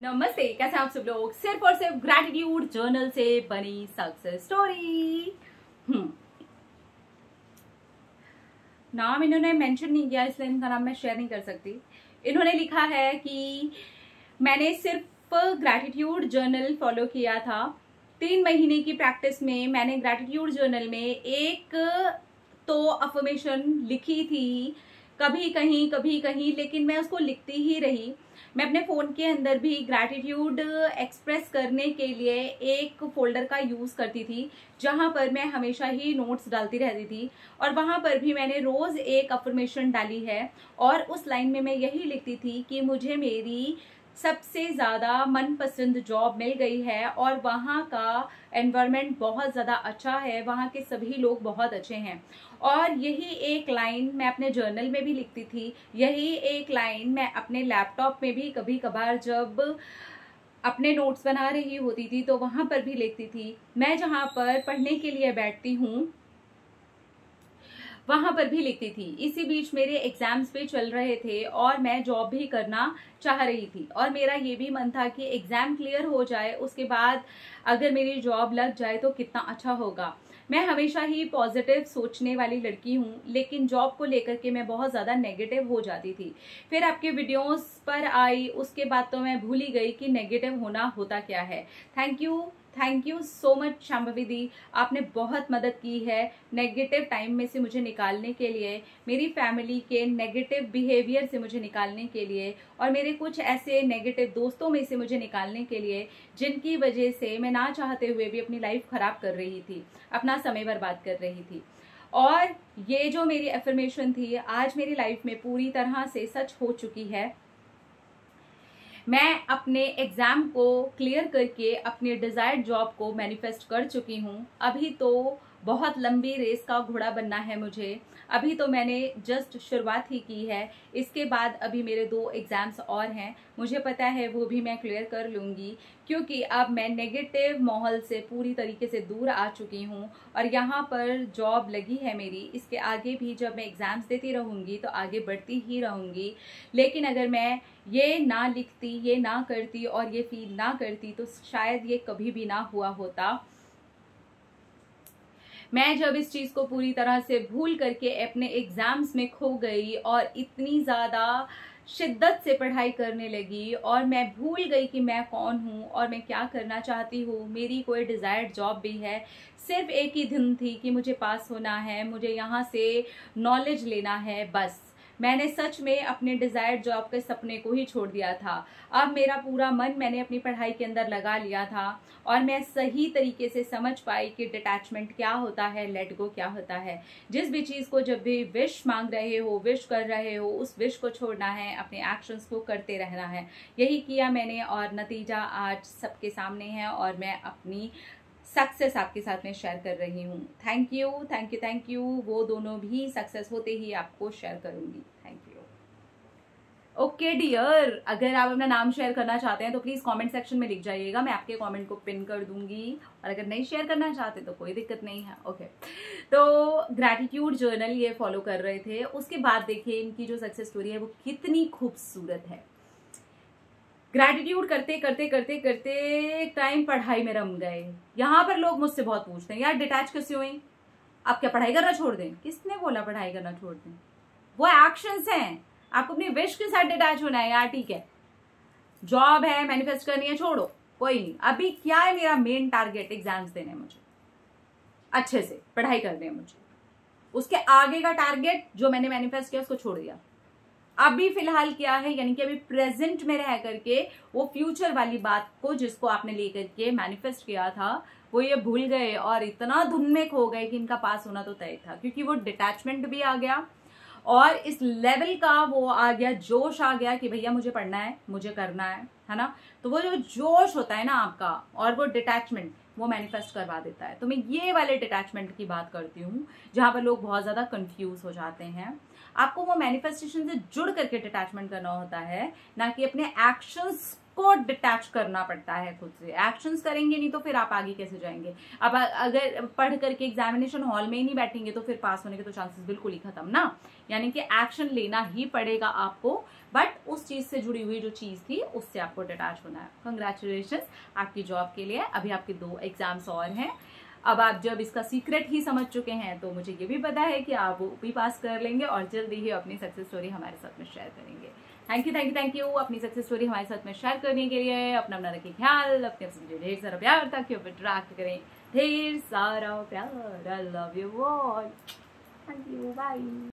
नमस्ते, कैसे हैं आप सब लोग। सिर्फ और सिर्फ ग्रैटिट्यूड जर्नल से बनी सक्सेस स्टोरी। नाम इन्होंने मेंशन नहीं किया, इसलिए इनका नाम मैं शेयर नहीं कर सकती। इन्होंने लिखा है कि मैंने सिर्फ ग्रैटिट्यूड जर्नल फॉलो किया था। 3 महीने की प्रैक्टिस में मैंने ग्रैटिट्यूड जर्नल में एक तो अफर्मेशन लिखी थी, कभी कहीं, लेकिन मैं उसको लिखती ही रही। मैं अपने फ़ोन के अंदर भी ग्रैटिट्यूड एक्सप्रेस करने के लिए एक फोल्डर का यूज़ करती थी, जहाँ पर मैं हमेशा ही नोट्स डालती रहती थी। और वहाँ पर भी मैंने रोज़ एक अफर्मेशन डाली है और उस लाइन में मैं यही लिखती थी कि मुझे मेरी सबसे ज़्यादा मनपसंद जॉब मिल गई है और वहाँ का एनवायरनमेंट बहुत ज़्यादा अच्छा है, वहाँ के सभी लोग बहुत अच्छे हैं। और यही एक लाइन मैं अपने जर्नल में भी लिखती थी, यही एक लाइन मैं अपने लैपटॉप में भी कभी कभार जब अपने नोट्स बना रही होती थी तो वहाँ पर भी लिखती थी। मैं जहाँ पर पढ़ने के लिए बैठती हूँ वहां पर भी लिखती थी। इसी बीच मेरे एग्जाम्स भी चल रहे थे और मैं जॉब भी करना चाह रही थी और मेरा ये भी मन था कि एग्जाम क्लियर हो जाए, उसके बाद अगर मेरी जॉब लग जाए तो कितना अच्छा होगा। मैं हमेशा ही पॉजिटिव सोचने वाली लड़की हूँ, लेकिन जॉब को लेकर के मैं बहुत ज़्यादा नेगेटिव हो जाती थी। फिर आपके वीडियोस पर आई, उसके बाद तो मैं भूल ही गई कि नेगेटिव होना होता क्या है। Thank you so much Shambhavi दी, आपने बहुत मदद की है नेगेटिव टाइम में से मुझे निकालने के लिए, मेरी फैमिली के नेगेटिव बिहेवियर से मुझे निकालने के लिए और मेरे कुछ ऐसे नेगेटिव दोस्तों में से मुझे निकालने के लिए जिनकी वजह से मैं ना चाहते हुए भी अपनी लाइफ खराब कर रही थी, अपना समय बर्बाद कर रही थी। और ये जो मेरी अफर्मेशन थी आज मेरी लाइफ में पूरी तरह से सच हो चुकी है। मैं अपने एग्जाम को क्लियर करके अपनी डिजायर्ड जॉब को मैनिफेस्ट कर चुकी हूँ। अभी तो बहुत लंबी रेस का घोड़ा बनना है मुझे, अभी तो मैंने जस्ट शुरुआत ही की है। इसके बाद अभी मेरे 2 एग्जाम्स और हैं, मुझे पता है वो भी मैं क्लियर कर लूँगी, क्योंकि अब मैं नेगेटिव माहौल से पूरी तरीके से दूर आ चुकी हूँ और यहाँ पर जॉब लगी है मेरी। इसके आगे भी जब मैं एग्ज़ाम्स देती रहूँगी तो आगे बढ़ती ही रहूँगी। लेकिन अगर मैं ये ना लिखती, ये ना करती और ये फील ना करती तो शायद ये कभी भी ना हुआ होता। मैं जब इस चीज़ को पूरी तरह से भूल करके अपने एग्जाम्स में खो गई और इतनी ज़्यादा शिद्दत से पढ़ाई करने लगी और मैं भूल गई कि मैं कौन हूँ और मैं क्या करना चाहती हूँ, मेरी कोई डिज़ायर्ड जॉब भी है, सिर्फ एक ही धुन थी कि मुझे पास होना है, मुझे यहाँ से नॉलेज लेना है, बस मैंने सच में अपने डिज़ायर्ड जॉब के सपने को ही छोड़ दिया था। अब मेरा पूरा मन मैंने अपनी पढ़ाई के अंदर लगा लिया था और मैं सही तरीके से समझ पाई कि डिटैचमेंट क्या होता है, लेट गो क्या होता है। जिस भी चीज़ को जब भी विश मांग रहे हो, विश कर रहे हो, उस विश को छोड़ना है, अपने एक्शंस को करते रहना है। यही किया मैंने और नतीजा आज सबके सामने है और मैं अपनी सक्सेस आपके साथ में शेयर कर रही हूँ। Thank you. वो दोनों भी सक्सेस होते ही आपको शेयर करूंगी। Thank you. ओके डियर, अगर आप अपना नाम शेयर करना चाहते हैं तो प्लीज कमेंट सेक्शन में लिख जाइएगा, मैं आपके कमेंट को पिन कर दूंगी। और अगर नहीं शेयर करना चाहते तो कोई दिक्कत नहीं है। ओके, तो ग्रैटिट्यूड जर्नल ये फॉलो कर रहे थे। उसके बाद देखिए इनकी जो सक्सेस स्टोरी है वो कितनी खूबसूरत है। ग्रैटिट्यूड करते टाइम पढ़ाई में रम गए। यहाँ पर लोग मुझसे बहुत पूछते हैं, यार डिटैच कैसे हुई, आप क्या पढ़ाई करना छोड़ दें? किसने बोला पढ़ाई करना छोड़ दें? वो एक्शंस हैं, आपको अपनी विश के साथ डिटैच होना है। यार ठीक है, जॉब है, मैनिफेस्ट करनी है, छोड़ो, कोई नहीं। अभी क्या है, मेरा मेन टारगेट एग्जाम्स देने, मुझे अच्छे से पढ़ाई करनी है मुझे। उसके आगे का टारगेट जो मैंने मैनिफेस्ट किया उसको छोड़ दिया। अभी फिलहाल क्या है, यानी कि अभी प्रेजेंट में रह करके वो फ्यूचर वाली बात को जिसको आपने लेकर के मैनिफेस्ट किया था वो ये भूल गए और इतना धुन में खो गए कि इनका पास होना तो तय था, क्योंकि वो डिटैचमेंट भी आ गया और इस लेवल का वो आ गया, जोश आ गया कि भैया मुझे पढ़ना है, मुझे करना है ना। तो वो जो जोश होता है ना आपका और वो डिटैचमेंट वो मैनिफेस्ट करवा देता है। तो मैं ये वाले डिटैचमेंट की बात करती हूँ जहाँ पर लोग बहुत ज़्यादा कंफ्यूज हो जाते हैं। आपको वो मैनिफेस्टेशन से जुड़ करके डिटैचमेंट करना होता है, ना कि अपने एक्शंस आपको डिटैच करना पड़ता है खुद से। एक्शंस करेंगे नहीं तो फिर आप आगे कैसे जाएंगे। अब अगर पढ़ करके एग्जामिनेशन हॉल में ही नहीं बैठेंगे तो फिर पास होने के तो चांसेस बिल्कुल ही खत्म ना। यानी कि एक्शन लेना ही पड़ेगा आपको, बट उस चीज से जुड़ी हुई जो चीज थी उससे आपको डिटैच होना है। कंग्रेचुलेशन आपकी जॉब के लिए। अभी आपके 2 एग्जाम्स और हैं। अब आप जब इसका सीक्रेट ही समझ चुके हैं तो मुझे ये भी पता है कि आप वो भी पास कर लेंगे और जल्दी ही अपनी सक्सेस स्टोरी हमारे साथ में शेयर करेंगे। थैंक यू अपनी सक्सेस स्टोरी हमारे साथ में शेयर करने के लिए। अपना रखें ख्याल, अपने मुझे ढेर सारा प्यार ताकि इंटरेक्ट करें, ढेर सारा प्यार। I love you all. Thank you, bye.